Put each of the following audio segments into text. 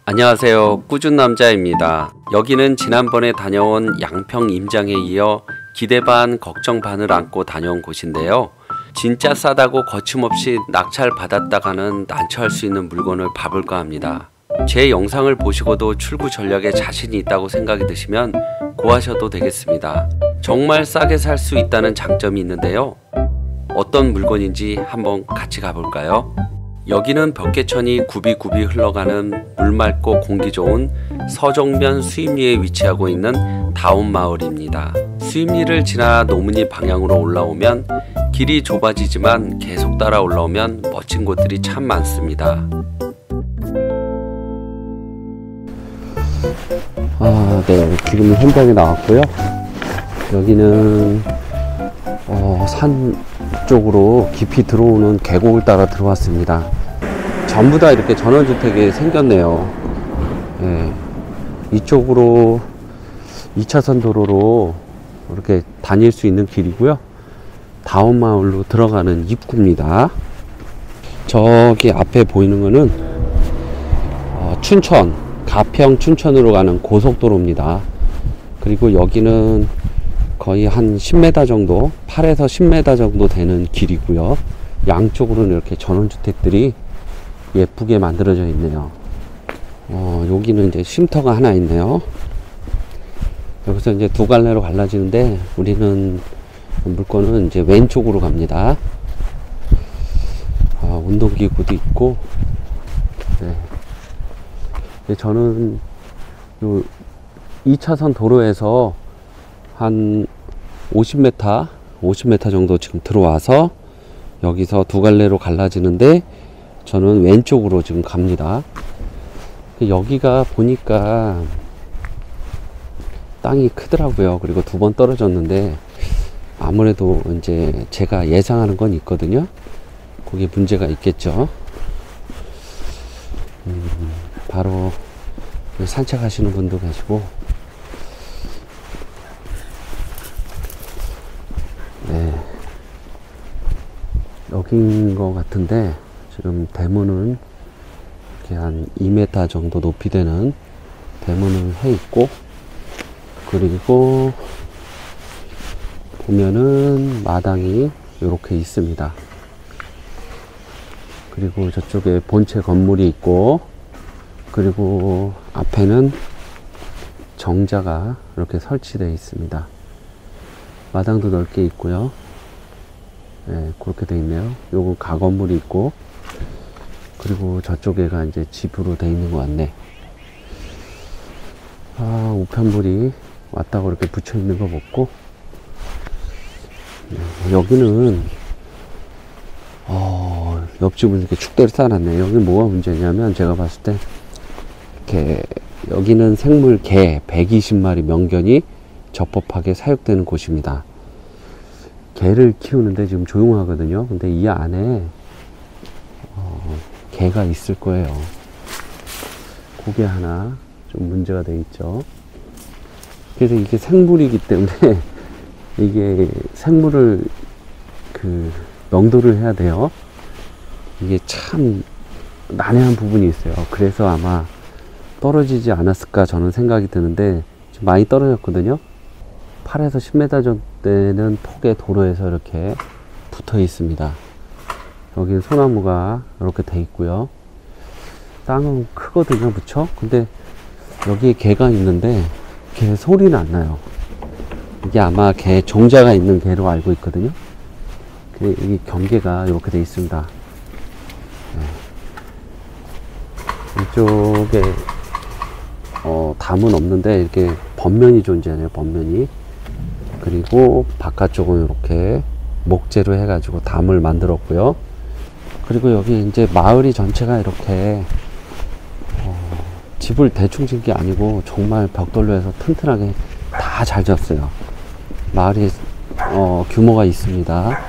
안녕하세요. 꾸준 남자입니다. 여기는 지난번에 다녀온 양평 임장에 이어 기대 반 걱정 반을 안고 다녀온 곳인데요. 진짜 싸다고 거침없이 낙찰 받았다가는 난처할 수 있는 물건을 봐볼까 합니다. 제 영상을 보시고도 출구 전략에 자신이 있다고 생각이 드시면 고하셔도 되겠습니다. 정말 싸게 살 수 있다는 장점이 있는데요. 어떤 물건인지 한번 같이 가볼까요? 여기는 벽계천이 굽이굽이 흘러가는 물 맑고 공기 좋은 서정면 수입리에 위치하고 있는 다운마을입니다. 수입리를 지나 노문이 방향으로 올라오면 길이 좁아지지만 계속 따라 올라오면 멋진 곳들이 참 많습니다. 네, 지금 현장에 나왔고요. 여기는 산 쪽으로 깊이 들어오는 계곡을 따라 들어왔습니다. 전부 다 이렇게 전원주택이 생겼네요. 네, 이쪽으로 2차선 도로로 이렇게 다닐 수 있는 길이고요. 다운마을로 들어가는 입구입니다. 저기 앞에 보이는 거는 춘천, 가평 춘천으로 가는 고속도로입니다. 그리고 여기는 거의 한 10m 정도, 8에서 10m 정도 되는 길이고요. 양쪽으로는 이렇게 전원주택들이 예쁘게 만들어져 있네요. 여기는 이제 쉼터가 하나 있네요. 여기서 이제 두 갈래로 갈라지는데 우리는 물건은 이제 왼쪽으로 갑니다. 운동기구도 있고. 네. 저는 요 2차선 도로에서 한 50m 정도 지금 들어와서 여기서 두 갈래로 갈라지는데 저는 왼쪽으로 지금 갑니다. 여기가 보니까 땅이 크더라고요. 그리고 두 번 떨어졌는데 아무래도 이제 제가 예상하는 건 있거든요. 거기에 문제가 있겠죠. 바로 산책하시는 분도 계시고. 네, 여기인 것 같은데 지금 대문은 이렇게 한 2m 정도 높이 되는 대문을 해 있고, 그리고 보면은 마당이 이렇게 있습니다. 그리고 저쪽에 본체 건물이 있고, 그리고 앞에는 정자가 이렇게 설치되어 있습니다. 마당도 넓게 있고요. 네, 그렇게 되어 있네요. 요거 가건물이 있고, 그리고 저쪽에가 이제 집으로 되어 있는 것 같네. 우편물이 왔다고 이렇게 붙여 있는 거 먹고. 네, 여기는 옆집은 이렇게 축대를 쌓아놨네. 여기 뭐가 문제냐면 제가 봤을 때 이렇게 여기는 생물 개 120마리 명견이 적법하게 사육되는 곳입니다. 개를 키우는데 지금 조용하거든요. 근데 이 안에 개가 있을 거예요. 그게 하나 좀 문제가 돼 있죠. 그래서 이게 생물이기 때문에 이게 생물을 명도를 해야 돼요. 이게 참 난해한 부분이 있어요. 그래서 아마 떨어지지 않았을까 저는 생각이 드는데 좀 많이 떨어졌거든요. 8에서 10m 정도 되는 폭의 도로에서 이렇게 붙어 있습니다. 여기는 소나무가 이렇게 돼 있고요. 땅은 크거든요, 그쵸? 근데 여기에 개가 있는데 개 소리는 안 나요. 이게 아마 개 종자가 있는 개로 알고 있거든요. 이 경계가 이렇게 돼 있습니다. 네. 이쪽에 담은 없는데 이렇게 번면이 존재해요. 번면이. 그리고 바깥쪽은 이렇게 목재로 해가지고 담을 만들었고요. 그리고 여기 이제 마을이 전체가 이렇게 집을 대충 지은 게 아니고 정말 벽돌로 해서 튼튼하게 다 잘 졌어요. 마을이 규모가 있습니다.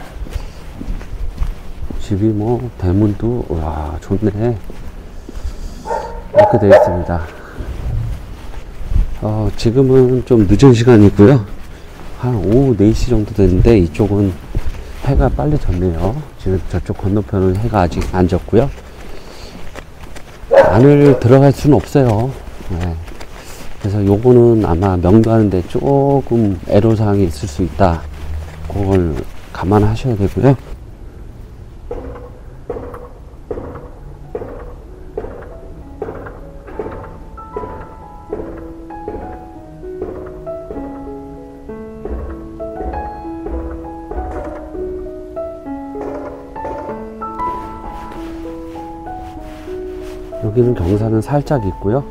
집이 뭐 대문도 와 좋네. 이렇게 되어 있습니다. 지금은 좀 늦은 시간이고요. 한 오후 4시 정도 됐는데 이쪽은 해가 빨리 졌네요. 지금 저쪽 건너편은 해가 아직 안 졌고요. 안을 들어갈 수는 없어요. 네. 그래서 요거는 아마 명도하는데 조금 애로사항이 있을 수 있다. 그걸 감안하셔야 되고요. 여기는 경사는 살짝 있고요.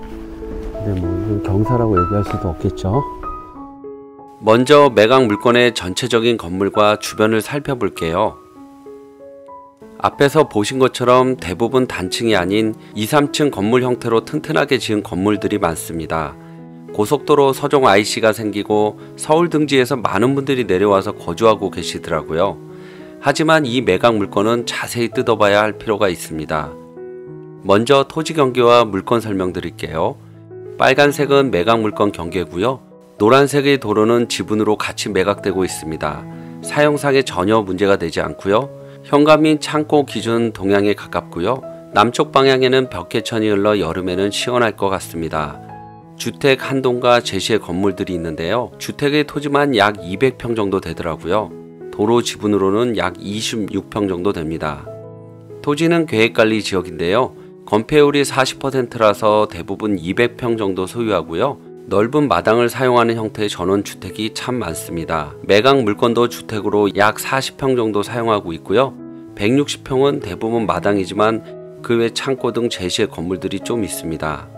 근데 뭐 경사라고 얘기할 수도 없겠죠. 먼저 매각 물건의 전체적인 건물과 주변을 살펴볼게요. 앞에서 보신 것처럼 대부분 단층이 아닌 2, 3층 건물 형태로 튼튼하게 지은 건물들이 많습니다. 고속도로 서종 IC가 생기고 서울 등지에서 많은 분들이 내려와서 거주하고 계시더라고요. 하지만 이 매각 물건은 자세히 뜯어봐야 할 필요가 있습니다. 먼저 토지 경계와 물건 설명드릴게요. 빨간색은 매각 물건 경계고요. 노란색의 도로는 지분으로 같이 매각되고 있습니다. 사용상에 전혀 문제가 되지 않고요. 현관인 창고 기준 동향에 가깝고요. 남쪽 방향에는 벽개천이 흘러 여름에는 시원할 것 같습니다. 주택 한 동과 제시의 건물들이 있는데요. 주택의 토지만 약 200평 정도 되더라고요. 도로 지분으로는 약 26평 정도 됩니다. 토지는 계획관리 지역인데요. 건폐율이 40%라서 대부분 200평 정도 소유하고요. 넓은 마당을 사용하는 형태의 전원주택이 참 많습니다. 매각 물건도 주택으로 약 40평 정도 사용하고 있고요. 160평은 대부분 마당이지만 그 외 창고 등 제시의 건물들이 좀 있습니다.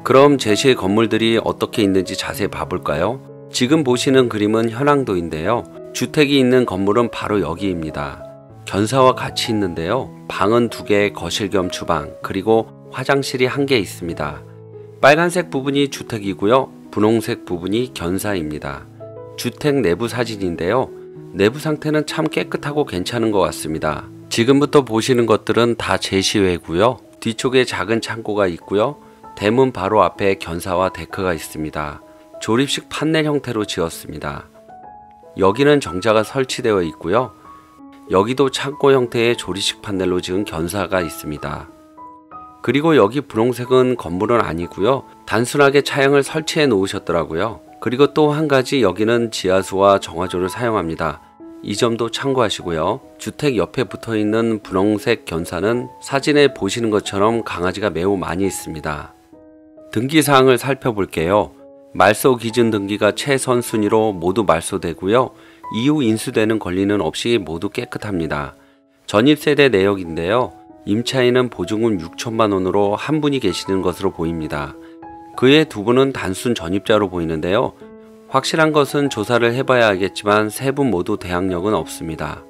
그럼 제시의 건물들이 어떻게 있는지 자세히 봐볼까요? 지금 보시는 그림은 현황도인데요. 주택이 있는 건물은 바로 여기입니다. 견사와 같이 있는데요. 방은 2개, 거실 겸 주방, 그리고 화장실이 1개 있습니다. 빨간색 부분이 주택이고요. 분홍색 부분이 견사입니다. 주택 내부 사진인데요. 내부 상태는 참 깨끗하고 괜찮은 것 같습니다. 지금부터 보시는 것들은 다 제시외고요. 뒤쪽에 작은 창고가 있고요. 대문 바로 앞에 견사와 데크가 있습니다. 조립식 판넬 형태로 지었습니다. 여기는 정자가 설치되어 있고요. 여기도 창고 형태의 조립식 판넬로 지은 견사가 있습니다. 그리고 여기 분홍색은 건물은 아니고요. 단순하게 차량을 설치해 놓으셨더라고요. 그리고 또 한 가지 여기는 지하수와 정화조를 사용합니다. 이 점도 참고하시고요. 주택 옆에 붙어 있는 분홍색 견사는 사진에 보시는 것처럼 강아지가 매우 많이 있습니다. 등기사항을 살펴볼게요. 말소 기준 등기가 최선 순위로 모두 말소되고요. 이후 인수되는 권리는 없이 모두 깨끗합니다. 전입세대 내역인데요. 임차인은 보증금 6천만 원으로 한 분이 계시는 것으로 보입니다. 그 외 2분은 단순 전입자로 보이는데요. 확실한 것은 조사를 해봐야 알겠지만 3분 모두 대항력은 없습니다.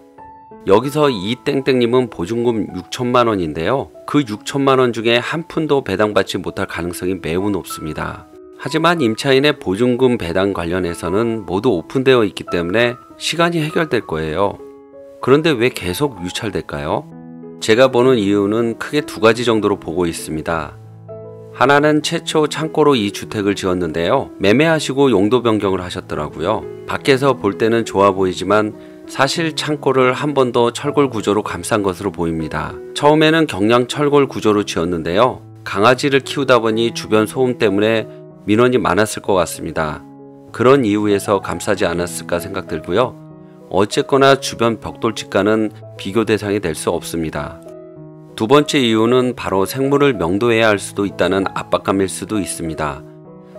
여기서 이 땡땡님은 보증금 6천만 원인데요. 그 6천만 원 중에 한 푼도 배당받지 못할 가능성이 매우 높습니다. 하지만 임차인의 보증금 배당 관련해서는 모두 오픈되어 있기 때문에 시간이 해결될 거예요. 그런데 왜 계속 유찰될까요? 제가 보는 이유는 크게 2가지 정도로 보고 있습니다. 하나는 최초 창고로 이 주택을 지었는데요. 매매하시고 용도 변경을 하셨더라고요. 밖에서 볼 때는 좋아 보이지만 사실 창고를 한 번 더 철골 구조로 감싼 것으로 보입니다. 처음에는 경량 철골 구조로 지었는데요. 강아지를 키우다 보니 주변 소음 때문에 민원이 많았을 것 같습니다. 그런 이유에서 감싸지 않았을까 생각들고요. 어쨌거나 주변 벽돌집과는 비교 대상이 될 수 없습니다. 2번째 이유는 바로 생물을 명도해야 할 수도 있다는 압박감일 수도 있습니다.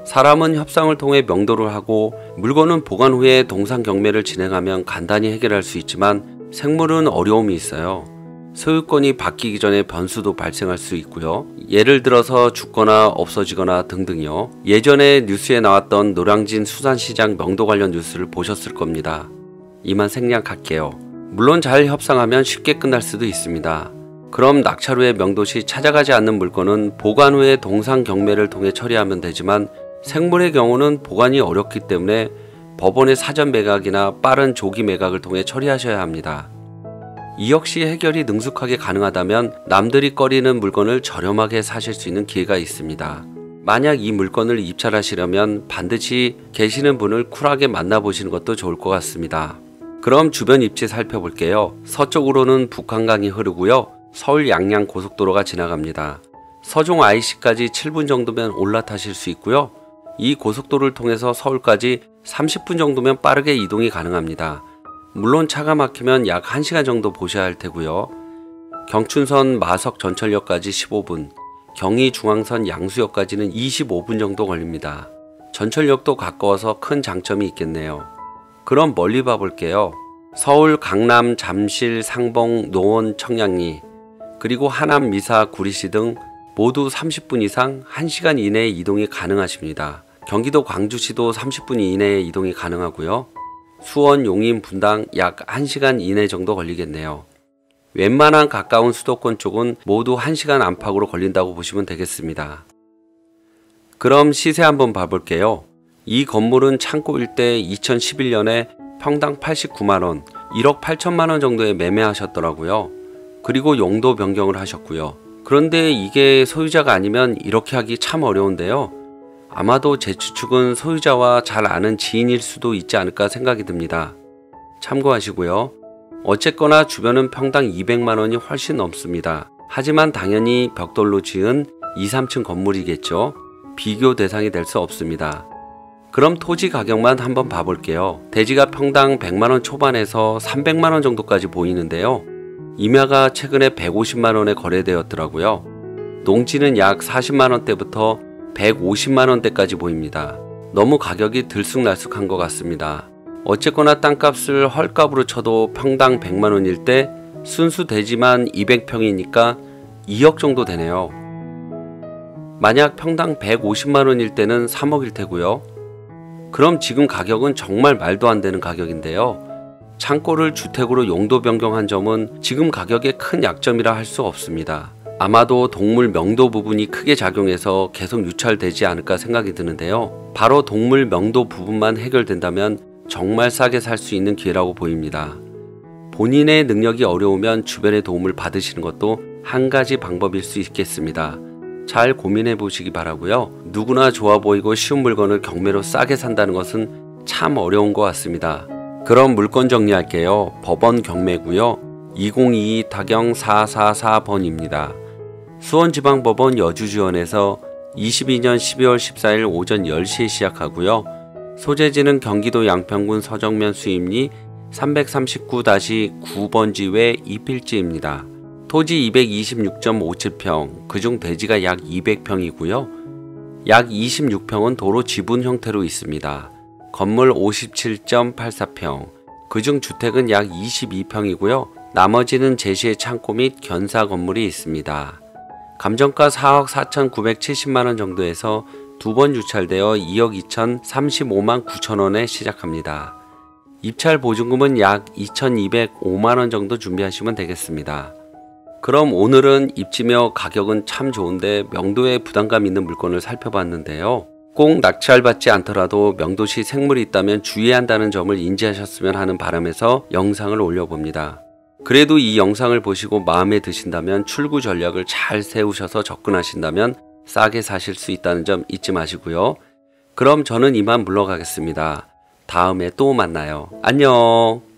사람은 협상을 통해 명도를 하고 물건은 보관 후에 동상 경매를 진행하면 간단히 해결할 수 있지만 생물은 어려움이 있어요. 소유권이 바뀌기 전에 변수도 발생할 수 있고요. 예를 들어서 죽거나 없어지거나 등등이요. 예전에 뉴스에 나왔던 노량진 수산시장 명도 관련 뉴스를 보셨을 겁니다. 이만 생략할게요. 물론 잘 협상하면 쉽게 끝날 수도 있습니다. 그럼 낙찰 후에 명도시 찾아가지 않는 물건은 보관 후에 동상 경매를 통해 처리하면 되지만 생물의 경우는 보관이 어렵기 때문에 법원의 사전 매각이나 빠른 조기 매각을 통해 처리하셔야 합니다. 이 역시 해결이 능숙하게 가능하다면 남들이 꺼리는 물건을 저렴하게 사실 수 있는 기회가 있습니다. 만약 이 물건을 입찰하시려면 반드시 계시는 분을 쿨하게 만나보시는 것도 좋을 것 같습니다. 그럼 주변 입지 살펴볼게요. 서쪽으로는 북한강이 흐르고요. 서울 양양 고속도로가 지나갑니다. 서종 IC까지 7분 정도면 올라타실 수 있고요. 이 고속도로를 통해서 서울까지 30분 정도면 빠르게 이동이 가능합니다. 물론 차가 막히면 약 1시간 정도 보셔야 할 테고요. 경춘선 마석 전철역까지 15분, 경의중앙선 양수역까지는 25분 정도 걸립니다. 전철역도 가까워서 큰 장점이 있겠네요. 그럼 멀리 봐볼게요. 서울, 강남, 잠실, 상봉, 노원, 청량리, 그리고 하남, 미사, 구리시 등 모두 30분 이상 1시간 이내에 이동이 가능하십니다. 경기도 광주시도 30분 이내에 이동이 가능하고요. 수원, 용인, 분당 약 1시간 이내 정도 걸리겠네요. 웬만한 가까운 수도권 쪽은 모두 1시간 안팎으로 걸린다고 보시면 되겠습니다. 그럼 시세 한번 봐볼게요. 이 건물은 창고 일대 2011년에 평당 89만원, 1억 8천만원 정도에 매매하셨더라고요. 그리고 용도 변경을 하셨고요. 그런데 이게 소유자가 아니면 이렇게 하기 참 어려운데요. 아마도 제 추측은 소유자와 잘 아는 지인일 수도 있지 않을까 생각이 듭니다. 참고하시고요. 어쨌거나 주변은 평당 200만원이 훨씬 넘습니다. 하지만 당연히 벽돌로 지은 2, 3층 건물이겠죠. 비교 대상이 될 수 없습니다. 그럼 토지 가격만 한번 봐볼게요. 대지가 평당 100만원 초반에서 300만원 정도까지 보이는데요. 임야가 최근에 150만원에 거래되었더라고요. 농지는 약 40만원대부터 150만원대까지 보입니다. 너무 가격이 들쑥날쑥한 것 같습니다. 어쨌거나 땅값을 헐값으로 쳐도 평당 100만원일 때 순수 대지만 200평이니까 2억 정도 되네요. 만약 평당 150만원일 때는 3억일 테고요. 그럼 지금 가격은 정말 말도 안 되는 가격인데요. 창고를 주택으로 용도 변경한 점은 지금 가격의 큰 약점이라 할 수 없습니다. 아마도 동물 명도 부분이 크게 작용해서 계속 유찰되지 않을까 생각이 드는데요. 바로 동물 명도 부분만 해결된다면 정말 싸게 살 수 있는 기회라고 보입니다. 본인의 능력이 어려우면 주변의 도움을 받으시는 것도 한 가지 방법일 수 있겠습니다. 잘 고민해 보시기 바라고요. 누구나 좋아 보이고 쉬운 물건을 경매로 싸게 산다는 것은 참 어려운 것 같습니다. 그럼 물건 정리할게요. 법원 경매고요. 2022 타경 444번입니다. 수원지방법원 여주지원에서 22년 12월 14일 오전 10시에 시작하고요. 소재지는 경기도 양평군 서정면 수입리 339-9번지 외 2필지입니다. 토지 226.57평, 그중 대지가 약 200평이고요. 약 26평은 도로 지분 형태로 있습니다. 건물 57.84평, 그중 주택은 약 22평이고요. 나머지는 제시의 창고 및 견사 건물이 있습니다. 감정가 4억 4,970만원 정도에서 두 번 유찰되어 2억 2,035만 9천원에 시작합니다. 입찰 보증금은 약 2,205만원 정도 준비하시면 되겠습니다. 그럼 오늘은 입지며 가격은 참 좋은데 명도에 부담감 있는 물건을 살펴봤는데요. 꼭 낙찰 받지 않더라도 명도시 생물이 있다면 주의해야 한다는 점을 인지하셨으면 하는 바람에서 영상을 올려봅니다. 그래도 이 영상을 보시고 마음에 드신다면 출구 전략을 잘 세우셔서 접근하신다면 싸게 사실 수 있다는 점 잊지 마시고요. 그럼 저는 이만 물러가겠습니다. 다음에 또 만나요. 안녕.